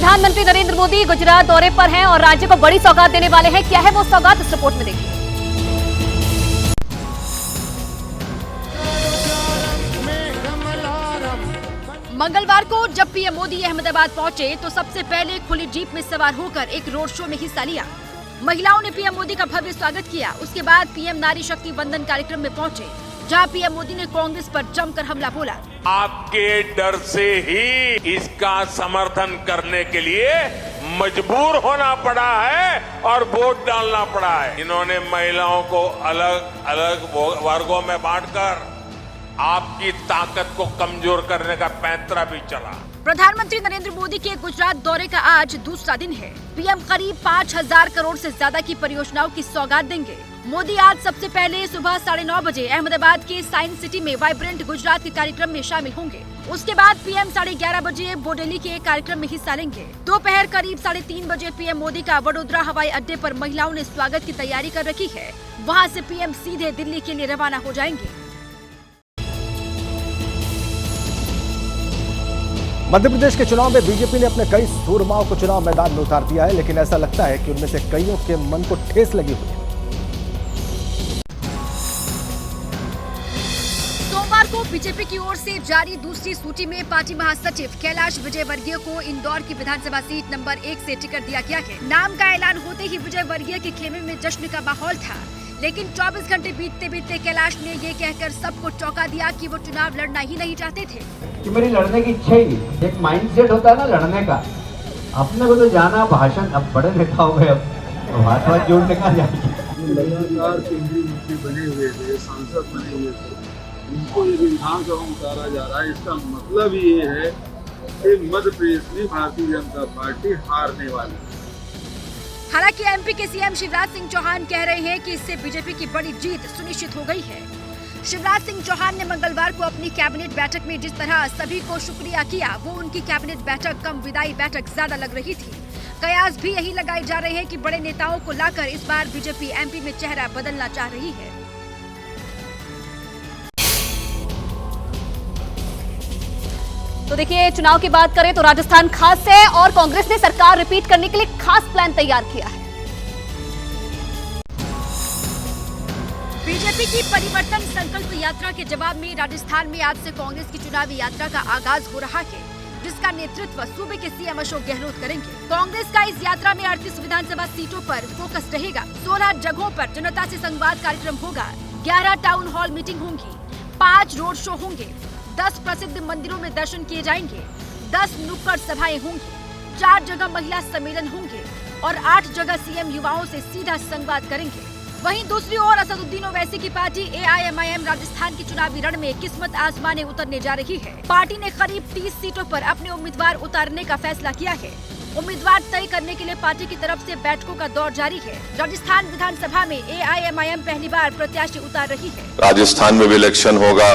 प्रधानमंत्री नरेंद्र मोदी गुजरात दौरे पर हैं और राज्य को बड़ी सौगात देने वाले हैं। क्या है वो सौगात, इस रिपोर्ट में देखिए। मंगलवार को जब पीएम मोदी अहमदाबाद पहुंचे तो सबसे पहले खुली जीप में सवार होकर एक रोड शो में हिस्सा लिया। महिलाओं ने पीएम मोदी का भव्य स्वागत किया। उसके बाद पीएम नारी शक्ति वंदन कार्यक्रम में पहुंचे, जहां पीएम मोदी ने कांग्रेस पर जमकर हमला बोला। आपके डर से ही इसका समर्थन करने के लिए मजबूर होना पड़ा है और वोट डालना पड़ा है। इन्होंने महिलाओं को अलग अलग वर्गों में बांटकर आपकी ताकत को कमजोर करने का पैंतरा भी चला। प्रधानमंत्री नरेंद्र मोदी के गुजरात दौरे का आज दूसरा दिन है। पीएम करीब 5,000 करोड़ से ज्यादा की परियोजनाओं की सौगात देंगे। मोदी आज सबसे पहले सुबह 9:30 बजे अहमदाबाद के साइंस सिटी में वाइब्रेंट गुजरात के कार्यक्रम में शामिल होंगे। उसके बाद पीएम 11:30 बजे बोडेली के एक कार्यक्रम में हिस्सा लेंगे। दोपहर करीब 3:30 बजे पीएम मोदी का वडोदरा हवाई अड्डे पर महिलाओं ने स्वागत की तैयारी कर रखी है। वहाँ से पीएम सीधे दिल्ली के लिए रवाना हो जाएंगे। मध्य प्रदेश के चुनाव में बीजेपी ने अपने कई सूरमाओं को चुनाव मैदान में उतार दिया है, लेकिन ऐसा लगता है कि उनमें से कईयों के मन को ठेस लगी हुई है। सोमवार को बीजेपी की ओर से जारी दूसरी सूची में पार्टी महासचिव कैलाश विजयवर्गीय को इंदौर की विधानसभा सीट नंबर 1 से टिकट दिया गया है। नाम का ऐलान होते ही विजयवर्गीय के खेमे में जश्न का माहौल था, लेकिन 24 घंटे बीतते बीतते कैलाश ने ये कहकर सबको चौंका दिया कि वो चुनाव लड़ना ही नहीं चाहते थे। कि मेरी लड़ने की इच्छा ही नहीं। एक माइंडसेट होता है ना लड़ने का, अपने को तो जाना भाषण। अब बड़े नेता हो गए, अब हाथ जोड़ने का जाएंगे। लगातार केंद्रीय मंत्री बने हुए थे, सांसद बने हुए थे, उनको ये विधानसभा में उतारा जा रहा है। इसका मतलब ये है कि मध्य प्रदेश में भारतीय जनता पार्टी हारने वाली है। हालांकि एमपी के सीएम शिवराज सिंह चौहान कह रहे हैं कि इससे बीजेपी की बड़ी जीत सुनिश्चित हो गई है। शिवराज सिंह चौहान ने मंगलवार को अपनी कैबिनेट बैठक में जिस तरह सभी को शुक्रिया किया, वो उनकी कैबिनेट बैठक कम विदाई बैठक ज्यादा लग रही थी। कयास भी यही लगाए जा रहे हैं कि बड़े नेताओं को लाकर इस बार बीजेपी एमपी में चेहरा बदलना चाह रही है। तो देखिए, चुनाव की बात करें तो राजस्थान खास है और कांग्रेस ने सरकार रिपीट करने के लिए खास प्लान तैयार किया है। बीजेपी की परिवर्तन संकल्प यात्रा के जवाब में राजस्थान में आज से कांग्रेस की चुनावी यात्रा का आगाज हो रहा है, जिसका नेतृत्व सूबे के सीएम अशोक गहलोत करेंगे। कांग्रेस का इस यात्रा में 38 विधानसभा सीटों पर फोकस रहेगा। 16 जगहों पर जनता से संवाद कार्यक्रम होगा, 11 टाउन हॉल मीटिंग होंगी, 5 रोड शो होंगे, 10 प्रसिद्ध मंदिरों में दर्शन किए जाएंगे, 10 नुक्कड़ सभाएं होंगी, 4 जगह महिला सम्मेलन होंगे और 8 जगह सीएम युवाओं से सीधा संवाद करेंगे। वहीं दूसरी ओर असदुद्दीन ओवैसी की पार्टी AIMIM राजस्थान की चुनावी रण में किस्मत आजमाने उतरने जा रही है। पार्टी ने करीब 30 सीटों पर अपने उम्मीदवार उतारने का फैसला किया है। उम्मीदवार तय करने के लिए पार्टी की तरफ से बैठकों का दौर जारी है। राजस्थान विधानसभा में AIMIM पहली बार प्रत्याशी उतार रही है। राजस्थान में भी इलेक्शन होगा,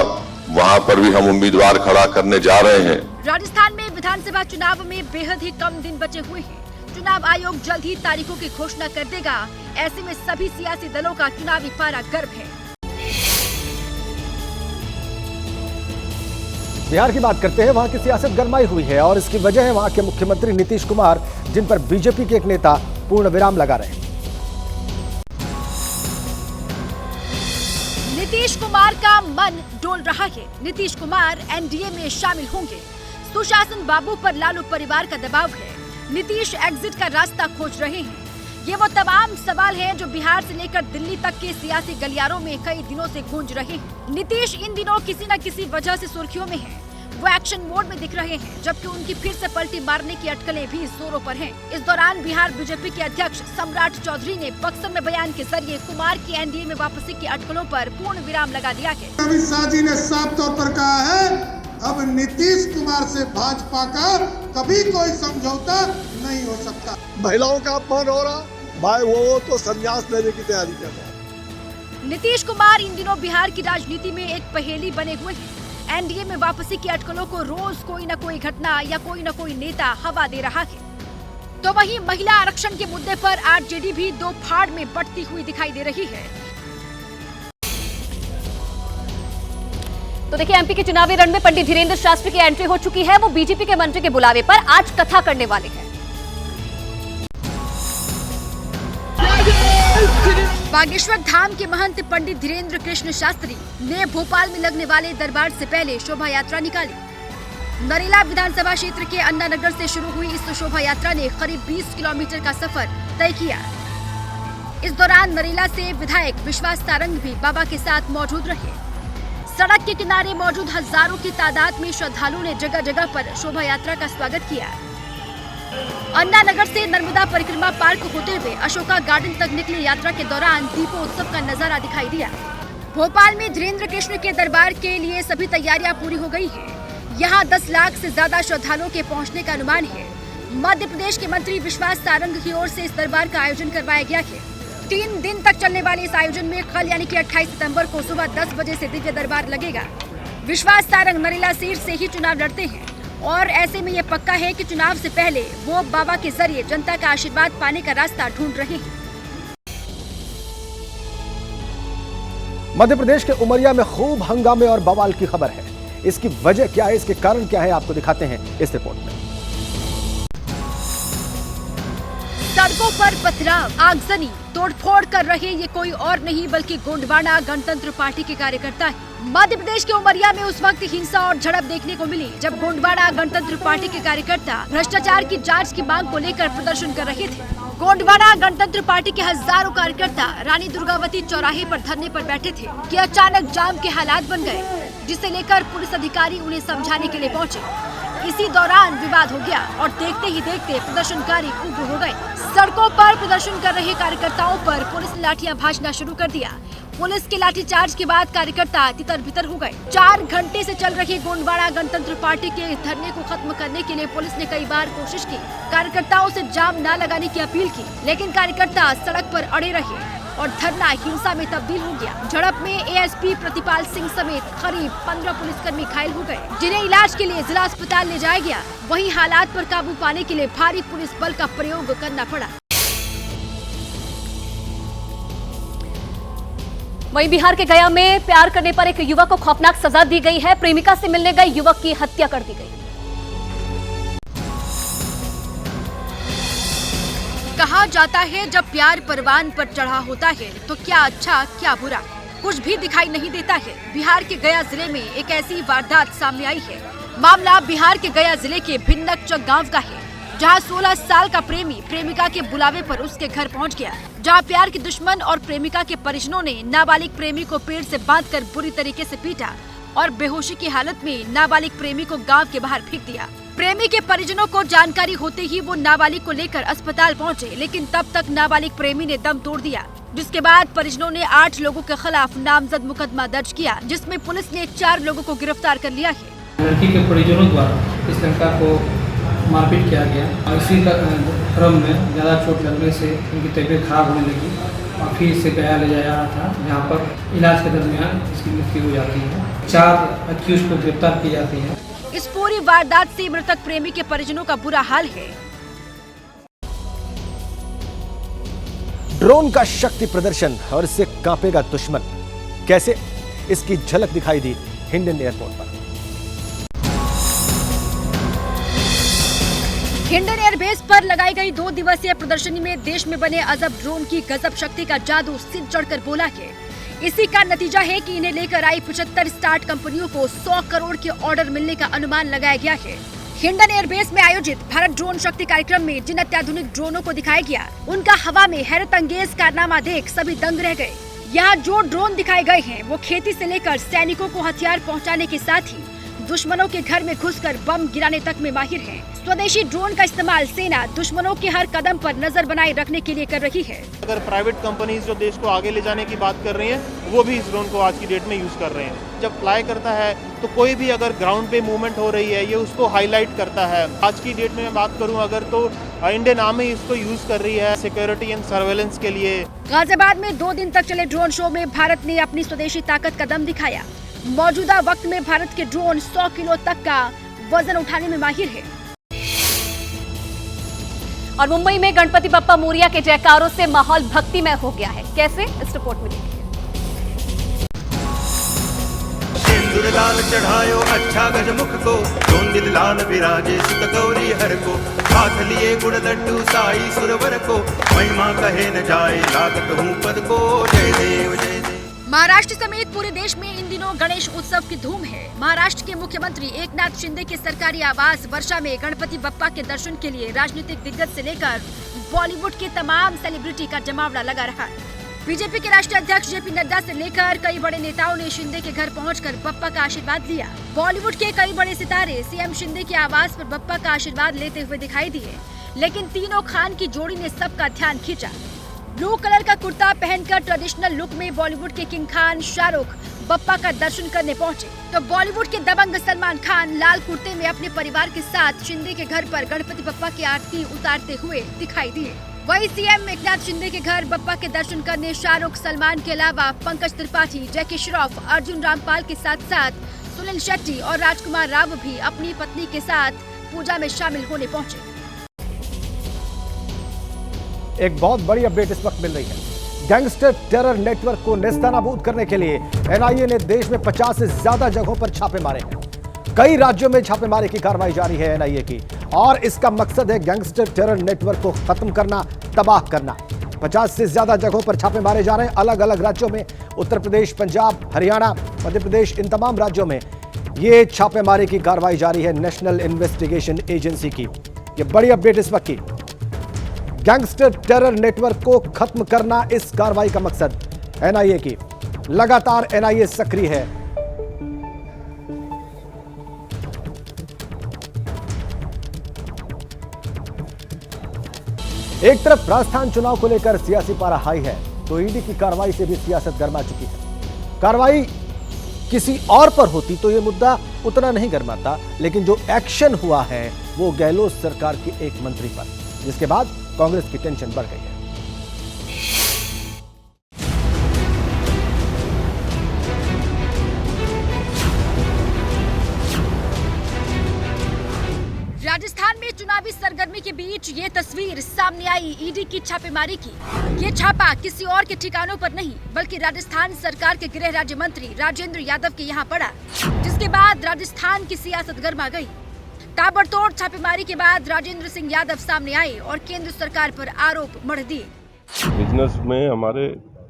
वहाँ पर भी हम उम्मीदवार खड़ा करने जा रहे हैं। राजस्थान में विधानसभा चुनाव में बेहद ही कम दिन बचे हुए हैं। चुनाव आयोग जल्द ही तारीखों की घोषणा कर देगा। ऐसे में सभी सियासी दलों का चुनावी पारा गर्म है। बिहार की बात करते हैं। वहां की सियासत गरमाई हुई है और इसकी वजह है वहां के मुख्यमंत्री नीतीश कुमार, जिन पर बीजेपी के एक नेता पूर्ण विराम लगा रहे हैं। नीतीश कुमार का मन डोल रहा है। नीतीश कुमार एनडीए में शामिल होंगे। सुशासन बाबू पर लालू परिवार का दबाव है। नीतीश एग्जिट का रास्ता खोज रहे हैं। ये वो तमाम सवाल हैं जो बिहार से लेकर दिल्ली तक के सियासी गलियारों में कई दिनों से गूंज रहे हैं। नीतीश इन दिनों किसी न किसी वजह से सुर्खियों में हैं। वो एक्शन मोड में दिख रहे हैं, जबकि उनकी फिर से पलटी मारने की अटकलें भी जोरों पर हैं। इस दौरान बिहार बीजेपी के अध्यक्ष सम्राट चौधरी ने बक्सर में बयान के जरिए कुमार की एनडीए में वापसी की अटकलों पर पूर्ण विराम लगा दिया है। अमित शाह जी ने साफ तौर पर कहा है, अब नीतीश कुमार से भाजपा का कभी कोई समझौता नहीं हो सकता। महिलाओं का अपमान हो रहा भाई, वो तो संन्यास लेने की तैयारी कर रहा है। नीतीश कुमार इन दिनों बिहार की राजनीति में एक पहेली बने हुए हैं। एनडीए में वापसी की अटकलों को रोज कोई न कोई घटना या कोई न कोई नेता हवा दे रहा है। तो वहीं महिला आरक्षण के मुद्दे पर आरजेडी भी दो फाड़ में बंटती हुई दिखाई दे रही है। तो देखिए, एमपी के चुनावी रण में पंडित धीरेन्द्र शास्त्री की एंट्री हो चुकी है। वो बीजेपी के मंत्री के बुलावे पर आज कथा करने वाले हैं। बागेश्वर धाम के महंत पंडित धीरेन्द्र कृष्ण शास्त्री ने भोपाल में लगने वाले दरबार से पहले शोभा यात्रा निकाली। नरेला विधानसभा क्षेत्र के अन्ना नगर से शुरू हुई इस शोभा यात्रा ने करीब 20 किलोमीटर का सफर तय किया। इस दौरान नरेला से विधायक विश्वास सारंग भी बाबा के साथ मौजूद रहे। सड़क के किनारे मौजूद हजारों की तादाद में श्रद्धालुओं ने जगह जगह पर शोभा यात्रा का स्वागत किया। अन्ना नगर से नर्मदा परिक्रमा पार्क होते हुए अशोका गार्डन तक निकली यात्रा के दौरान दीपोत्सव का नजारा दिखाई दिया। भोपाल में धीरेन्द्र कृष्ण के दरबार के लिए सभी तैयारियां पूरी हो गई हैं। यहां 10 लाख से ज्यादा श्रद्धालुओं के पहुंचने का अनुमान है। मध्य प्रदेश के मंत्री विश्वास सारंग की ओर से इस दरबार का आयोजन करवाया गया है। 3 दिन तक चलने वाले इस आयोजन में कल यानी कि 28 सितंबर को सुबह 10 बजे से दिव्य दरबार लगेगा। विश्वास सारंग नरेला सीट से ही चुनाव लड़ते हैं और ऐसे में ये पक्का है कि चुनाव से पहले वो बाबा के जरिए जनता का आशीर्वाद पाने का रास्ता ढूंढ रहे हैं। मध्य प्रदेश के उमरिया में खूब हंगामे और बवाल की खबर है। इसकी वजह क्या है, इसके कारण क्या है, आपको दिखाते हैं इस रिपोर्ट में। सड़कों पर पथराव, आगजनी, तोड़फोड़ कर रहे ये कोई और नहीं बल्कि गोंडवाना गणतंत्र पार्टी के कार्यकर्ता हैं। मध्य प्रदेश के उमरिया में उस वक्त हिंसा और झड़प देखने को मिली जब गोंडवाना गणतंत्र पार्टी के कार्यकर्ता भ्रष्टाचार की जांच की मांग को लेकर प्रदर्शन कर रहे थे। गोंडवाना गणतंत्र पार्टी के हजारों कार्यकर्ता रानी दुर्गावती चौराहे पर धरने पर बैठे थे कि अचानक जाम के हालात बन गए, जिसे लेकर पुलिस अधिकारी उन्हें समझाने के लिए पहुंचे। इसी दौरान विवाद हो गया और देखते ही देखते प्रदर्शनकारी उग्र हो गए। सड़कों पर प्रदर्शन कर रहे कार्यकर्ताओं पर पुलिस ने लाठियां भाजना शुरू कर दिया। पुलिस के लाठीचार्ज के बाद कार्यकर्ता तितर-बितर हो गए। 4 घंटे से चल रही गोंडवाना गणतंत्र पार्टी के धरने को खत्म करने के लिए पुलिस ने कई बार कोशिश की, कार्यकर्ताओं से जाम न लगाने की अपील की, लेकिन कार्यकर्ता सड़क पर अड़े रहे और धरना हिंसा में तब्दील हो गया। झड़प में एएसपी प्रतिपाल सिंह समेत करीब 15 पुलिसकर्मी घायल हो गए, जिन्हें इलाज के लिए जिला अस्पताल ले जाया गया। वहीं हालात पर काबू पाने के लिए भारी पुलिस बल का प्रयोग करना पड़ा। वहीं बिहार के गया में प्यार करने पर एक युवक को खौफनाक सजा दी गई है। प्रेमिका से मिलने गए युवक की हत्या कर दी गई। कहा जाता है जब प्यार परवान पर चढ़ा होता है तो क्या अच्छा क्या बुरा कुछ भी दिखाई नहीं देता है। बिहार के गया जिले में एक ऐसी वारदात सामने आई है। मामला बिहार के गया जिले के भिन्नकचक गांव का है, जहां 16 साल का प्रेमी प्रेमिका के बुलावे पर उसके घर पहुंच गया, जहां प्यार के दुश्मन और प्रेमिका के परिजनों ने नाबालिग प्रेमी को पेड़ से बांधकर बुरी तरीके से पीटा और बेहोशी की हालत में नाबालिग प्रेमी को गांव के बाहर फेंक दिया। प्रेमी के परिजनों को जानकारी होते ही वो नाबालिग को लेकर अस्पताल पहुंचे, लेकिन तब तक नाबालिग प्रेमी ने दम तोड़ दिया, जिसके बाद परिजनों ने 8 लोगों के खिलाफ नामजद मुकदमा दर्ज किया, जिसमें पुलिस ने 4 लोगों को गिरफ्तार कर लिया है। लड़की के परिजनों द्वारा इस लड़का को मारपीट किया गया और इसी क्रम में ज़्यादा चोट लगने से उनकी तबीयत खराब होने लगी और फिर इसे गया ले जाया रहा था, जहाँ पर इलाज के दरमियान इसकी मृत्यु हो जाती है। 4 अक्यूज को गिरफ्तार की जाती है। इस पूरी वारदात से मृतक प्रेमी के परिजनों का बुरा हाल है। ड्रोन का शक्ति प्रदर्शन और इससे कांपेगा दुश्मन, कैसे, इसकी झलक दिखाई दी हिंडन एयरपोर्ट पर। हिंडन एयरबेस पर लगाई गई 2 दिवसीय प्रदर्शनी में देश में बने अजब ड्रोन की गजब शक्ति का जादू सिर चढ़कर बोला है। इसी का नतीजा है कि इन्हें लेकर आई 75 स्टार्ट कंपनियों को 100 करोड़ के ऑर्डर मिलने का अनुमान लगाया गया है। हिंडन एयरबेस में आयोजित भारत ड्रोन शक्ति कार्यक्रम में जिन अत्याधुनिक ड्रोनों को दिखाया गया, उनका हवा में हैरत अंगेज कारनामा देख सभी दंग रह गए। यहाँ जो ड्रोन दिखाए गए हैं वो खेती से लेकर सैनिकों को हथियार पहुँचाने के साथ ही दुश्मनों के घर में घुसकर बम गिराने तक में माहिर हैं। स्वदेशी ड्रोन का इस्तेमाल सेना दुश्मनों के हर कदम पर नजर बनाए रखने के लिए कर रही है। अगर प्राइवेट कंपनीज जो देश को आगे ले जाने की बात कर रही हैं, वो भी इस ड्रोन को आज की डेट में यूज कर रहे हैं। जब फ्लाई करता है तो कोई भी अगर ग्राउंड पे मूवमेंट हो रही है, ये उसको हाईलाइट करता है। आज की डेट में मैं बात करूं अगर तो इंडियन आर्मी इसको यूज कर रही है सिक्योरिटी एंड सर्वेलेंस के लिए। गाजियाबाद में 2 दिन तक चले ड्रोन शो में भारत ने अपनी स्वदेशी ताकत का दम दिखाया। मौजूदा वक्त में भारत के ड्रोन 100 किलो तक का वजन उठाने में माहिर है। और मुंबई में गणपति बप्पा मोरिया के जयकारों से माहौल भक्तिमय हो गया है। कैसे, इस रिपोर्ट में देखिए। सिंदूर लाल चढ़ायो अच्छा गजमुख को, चोंदिल लाल विराजे सुत गौरी हर को, हाथ लिए गुड़ लड्डू साई सुरवर को, महिमा कहे न जाए लागत हूँ पद को, जय देव जय देव। महाराष्ट्र समेत पूरे देश में इन दिनों गणेश उत्सव की धूम है। महाराष्ट्र के मुख्यमंत्री एकनाथ शिंदे के सरकारी आवास वर्षा में गणपति बप्पा के दर्शन के लिए राजनीतिक दिग्गज से लेकर बॉलीवुड के तमाम सेलिब्रिटी का जमावड़ा लगा रहा है। बीजेपी के राष्ट्रीय अध्यक्ष जेपी नड्डा से लेकर कई बड़े नेताओं ने शिंदे के घर पहुंचकर बप्पा का आशीर्वाद लिया। बॉलीवुड के कई बड़े सितारे सीएम शिंदे के आवास पर बप्पा का आशीर्वाद लेते हुए दिखाई दिए, लेकिन तीनों खान की जोड़ी ने सबका ध्यान खींचा। ब्लू कलर का कुर्ता पहनकर ट्रेडिशनल लुक में बॉलीवुड के किंग खान शाहरुख बप्पा का दर्शन करने पहुंचे, तो बॉलीवुड के दबंग सलमान खान लाल कुर्ते में अपने परिवार के साथ शिंदे के घर पर गणपति बप्पा की आरती उतारते हुए दिखाई दिए। वहीं सीएम एकनाथ शिंदे के घर बप्पा के दर्शन करने शाहरुख, सलमान के अलावा पंकज त्रिपाठी, जैकी श्रॉफ, अर्जुन रामपाल के साथ साथ सुनील शेट्टी और राजकुमार राव भी अपनी पत्नी के साथ पूजा में शामिल होने पहुंचे। एक बहुत बड़ी अपडेट इस वक्त मिल रही है। गैंगस्टर टेरर नेटवर्क को नेस्तनाबूद करने के लिए एनआईए ने देश में 50 से ज्यादा जगहों पर छापे मारे हैं। कई राज्यों में छापेमारी की कार्रवाई जारी है एनआईए की, और इसका मकसद है गैंगस्टर टेरर नेटवर्क को खत्म करना, तबाह करना। 50 से ज्यादा जगहों पर छापे मारे जा रहे हैं अलग अलग राज्यों में। उत्तर प्रदेश, पंजाब, हरियाणा, मध्य प्रदेश, इन तमाम राज्यों में ये छापेमारी की कार्रवाई जारी है नेशनल इन्वेस्टिगेशन एजेंसी की। ये बड़ी अपडेट इस वक्त की। गैंगस्टर टेरर नेटवर्क को खत्म करना इस कार्रवाई का मकसद एनआईए की। लगातार एनआईए सक्रिय है। एक तरफ राजस्थान चुनाव को लेकर सियासी पारा हाई है, तो ईडी की कार्रवाई से भी सियासत गर्मा चुकी है। कार्रवाई किसी और पर होती तो यह मुद्दा उतना नहीं गर्माता, लेकिन जो एक्शन हुआ है वो गहलोत सरकार के एक मंत्री पर, जिसके बाद कांग्रेस की टेंशन बढ़ गई है। राजस्थान में चुनावी सरगर्मी के बीच ये तस्वीर सामने आई ईडी की छापेमारी की। ये छापा किसी और के ठिकानों पर नहीं, बल्कि राजस्थान सरकार के गृह राज्य मंत्री राजेंद्र यादव के यहाँ पड़ा, जिसके बाद राजस्थान की सियासत गर्मा गई। ताबड़तोड़ छापेमारी के बाद राजेंद्र सिंह यादव सामने आए और केंद्र सरकार पर आरोप मढ़ दिए। बिजनेस में हमारे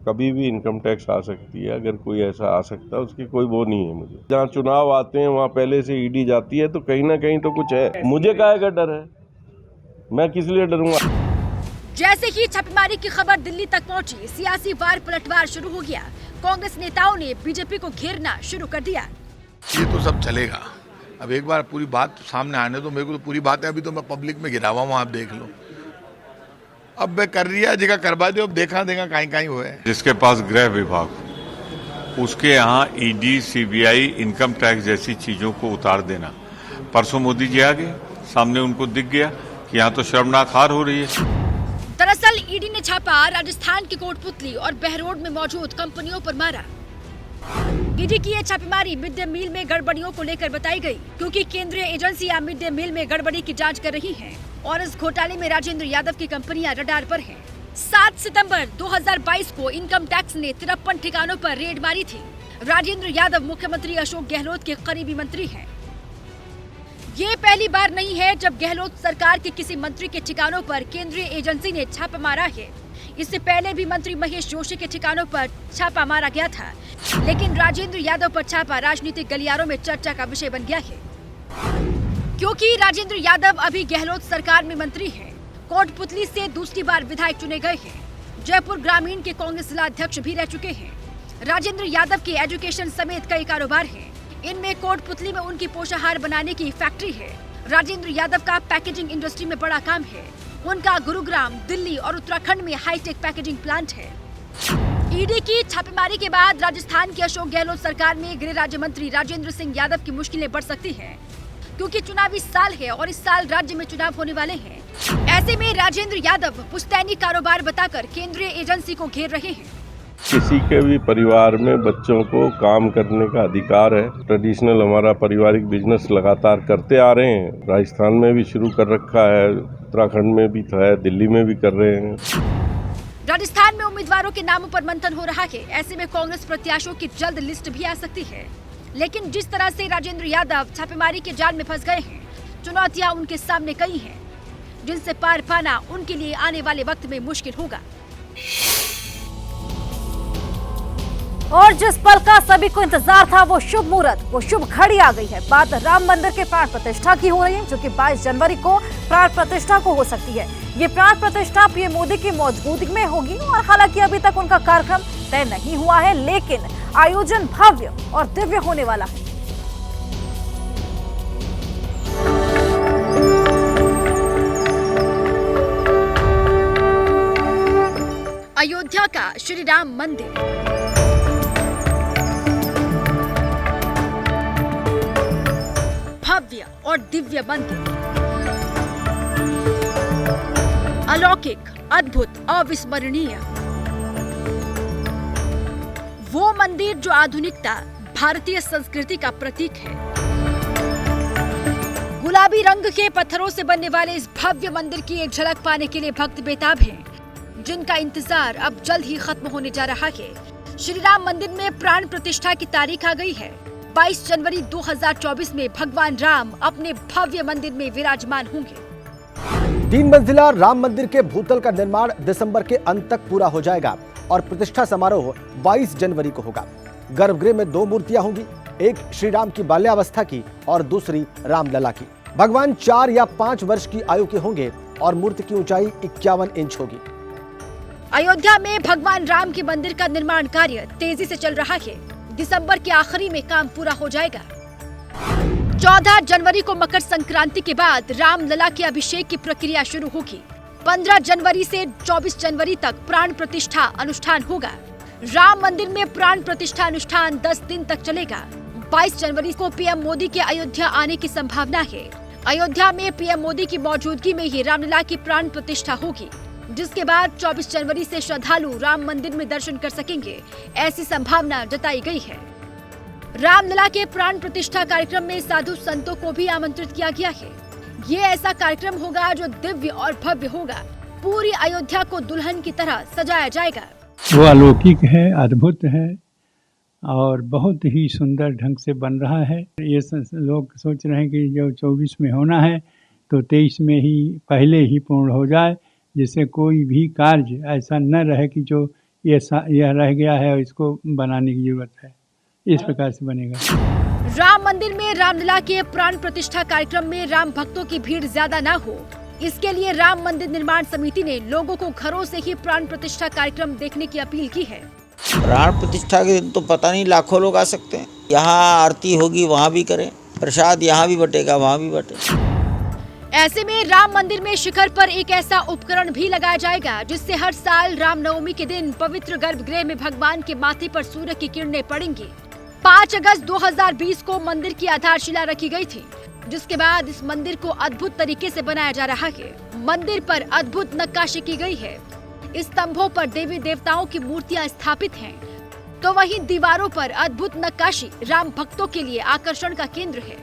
कभी भी इनकम टैक्स आ सकती है, अगर कोई ऐसा आ सकता है उसकी कोई वो नहीं है। मुझे जहाँ चुनाव आते हैं वहाँ पहले से ईडी जाती है, तो कहीं ना कहीं तो कुछ है। मुझे काहे का डर है, मैं किस लिए डरूंगा। जैसे ही छापेमारी की खबर दिल्ली तक पहुंची, सियासी वार पलटवार शुरू हो गया। कांग्रेस नेताओं ने बीजेपी को घेरना शुरू कर दिया। ये तो सब चलेगा, अब एक बार पूरी बात सामने आने दो। मेरे को तो पूरी बात है, अभी तो मैं पब्लिक में गिरा हुआ हूँ, आप देख लो। अब मैं कर रही है जगह करवा दो, अब देखा देगा कहीं हुए। जिसके पास गृह विभाग, उसके यहाँ ईडी, सीबीआई, इनकम टैक्स जैसी चीजों को उतार देना। परसों मोदी जी आ गए, सामने उनको दिख गया कि यहाँ तो शर्मनाक हार हो रही है। दरअसल ईडी ने छापा राजस्थान की कोटपुतली और बहरोड में मौजूद कंपनियों पर मारा। ईडी की ये छापेमारी मिड डे मील में गड़बड़ियों को लेकर बताई गई, क्योंकि केंद्रीय एजेंसियां मिड डे मील में गड़बड़ी की जांच कर रही हैं और इस घोटाले में राजेंद्र यादव की कंपनियां रडार पर हैं। 7 सितंबर 2022 को इनकम टैक्स ने 53 ठिकानों पर रेड मारी थी। राजेंद्र यादव मुख्यमंत्री अशोक गहलोत के करीबी मंत्री हैं। ये पहली बार नहीं है जब गहलोत सरकार के किसी मंत्री के ठिकानों पर केंद्रीय एजेंसी ने छापा मारा है। इससे पहले भी मंत्री महेश जोशी के ठिकानों पर छापा मारा गया था, लेकिन राजेंद्र यादव पर छापा राजनीतिक गलियारों में चर्चा का विषय बन गया है, क्योंकि राजेंद्र यादव अभी गहलोत सरकार में मंत्री हैं। कोटपुतली से दूसरी बार विधायक चुने गए हैं। जयपुर ग्रामीण के कांग्रेस जिला अध्यक्ष भी रह चुके हैं। राजेंद्र यादव के एजुकेशन समेत कई कारोबार हैं। इनमें कोटपुतली में उनकी पोषाहार बनाने की फैक्ट्री है। राजेंद्र यादव का पैकेजिंग इंडस्ट्री में बड़ा काम है। उनका गुरुग्राम, दिल्ली और उत्तराखंड में हाईटेक पैकेजिंग प्लांट है। ईडी की छापेमारी के बाद राजस्थान की अशोक गहलोत सरकार में गृह राज्य मंत्री राजेंद्र सिंह यादव की मुश्किलें बढ़ सकती हैं, क्योंकि चुनावी साल है और इस साल राज्य में चुनाव होने वाले हैं। ऐसे में राजेंद्र यादव पुश्तैनी कारोबार बताकर केंद्रीय एजेंसी को घेर रहे हैं। किसी के भी परिवार में बच्चों को काम करने का अधिकार है। ट्रेडिशनल हमारा पारिवारिक बिजनेस लगातार करते आ रहे हैं। राजस्थान में भी शुरू कर रखा है, उत्तराखंड में भी है, दिल्ली में भी कर रहे हैं। राजस्थान में उम्मीदवारों के नामों पर मंथन हो रहा है। ऐसे में कांग्रेस प्रत्याशियों की जल्द लिस्ट भी आ सकती है। लेकिन जिस तरह से राजेंद्र यादव छापेमारी के जाल में फंस गए हैं, चुनौतियां उनके सामने कई हैं, जिनसे पार पाना उनके लिए आने वाले वक्त में मुश्किल होगा। और जिस पल का सभी को इंतजार था, वो शुभ मुहूर्त, वो शुभ घड़ी आ गई है। बात राम मंदिर के प्राण प्रतिष्ठा की हो रही है, जो कि 22 जनवरी को प्राण प्रतिष्ठा को हो सकती है। ये प्राण प्रतिष्ठा पीएम मोदी की मौजूदगी में होगी और हालांकि अभी तक उनका कार्यक्रम तय नहीं हुआ है, लेकिन आयोजन भव्य और दिव्य होने वाला है। अयोध्या का श्री राम मंदिर भव्य और दिव्य मंदिर, अलौकिक, अद्भुत, अविस्मरणीय। वो मंदिर जो आधुनिकता, भारतीय संस्कृति का प्रतीक है। गुलाबी रंग के पत्थरों से बनने वाले इस भव्य मंदिर की एक झलक पाने के लिए भक्त बेताब हैं, जिनका इंतजार अब जल्द ही खत्म होने जा रहा है। श्री राम मंदिर में प्राण प्रतिष्ठा की तारीख आ गई है। 22 जनवरी 2024 में भगवान राम अपने भव्य मंदिर में विराजमान होंगे। 3 मंजिला राम मंदिर के भूतल का निर्माण दिसंबर के अंत तक पूरा हो जाएगा और प्रतिष्ठा समारोह 22 जनवरी को होगा। गर्भगृह में 2 मूर्तियां होंगी, एक श्री राम की बाल्यावस्था की और दूसरी रामलला की। भगवान 4 या 5 वर्ष की आयु के होंगे और मूर्ति की ऊंचाई 51 इंच होगी। अयोध्या में भगवान राम के मंदिर का निर्माण कार्य तेजी से चल रहा है। दिसंबर के आखिरी में काम पूरा हो जाएगा। 14 जनवरी को मकर संक्रांति के बाद रामलला के अभिषेक की प्रक्रिया शुरू होगी। 15 जनवरी से 24 जनवरी तक प्राण प्रतिष्ठा अनुष्ठान होगा। राम मंदिर में प्राण प्रतिष्ठा अनुष्ठान 10 दिन तक चलेगा। 22 जनवरी को पीएम मोदी के अयोध्या आने की संभावना है। अयोध्या में पीएम मोदी की मौजूदगी में ही रामलला की प्राण प्रतिष्ठा होगी, जिसके बाद 24 जनवरी से श्रद्धालु राम मंदिर में दर्शन कर सकेंगे, ऐसी संभावना जताई गई है। रामलला के प्राण प्रतिष्ठा कार्यक्रम में साधु संतों को भी आमंत्रित किया गया है। ये ऐसा कार्यक्रम होगा जो दिव्य और भव्य होगा। पूरी अयोध्या को दुल्हन की तरह सजाया जाएगा। वो अलौकिक है, अद्भुत है और बहुत ही सुंदर ढंग से बन रहा है। ये लोग सोच रहे हैं कि जो 24 में होना है तो 23 में ही पहले ही पूर्ण हो जाए, जिससे कोई भी कार्य ऐसा न रहे कि जो यह रह गया है और इसको बनाने की जरूरत है। इस प्रकार से बनेगा। राम मंदिर में रामलला के प्राण प्रतिष्ठा कार्यक्रम में राम भक्तों की भीड़ ज्यादा न हो, इसके लिए राम मंदिर निर्माण समिति ने लोगों को घरों से ही प्राण प्रतिष्ठा कार्यक्रम देखने की अपील की है। प्राण प्रतिष्ठा के दिन तो पता नहीं लाखों लोग आ सकते हैं। यहाँ आरती होगी, वहाँ भी करें, प्रसाद यहाँ भी बटेगा, वहाँ भी बटेगा। ऐसे में राम मंदिर में शिखर पर एक ऐसा उपकरण भी लगाया जाएगा, जिससे हर साल रामनवमी के दिन पवित्र गर्भगृह में भगवान के माथे पर सूर्य की किरणें पड़ेंगी। 5 अगस्त 2020 को मंदिर की आधारशिला रखी गई थी, जिसके बाद इस मंदिर को अद्भुत तरीके से बनाया जा रहा है। मंदिर पर अद्भुत नक्काशी की गई है। इस स्तंभों पर देवी देवताओं की मूर्तियां स्थापित हैं, तो वहीं दीवारों पर अद्भुत नक्काशी राम भक्तों के लिए आकर्षण का केंद्र है।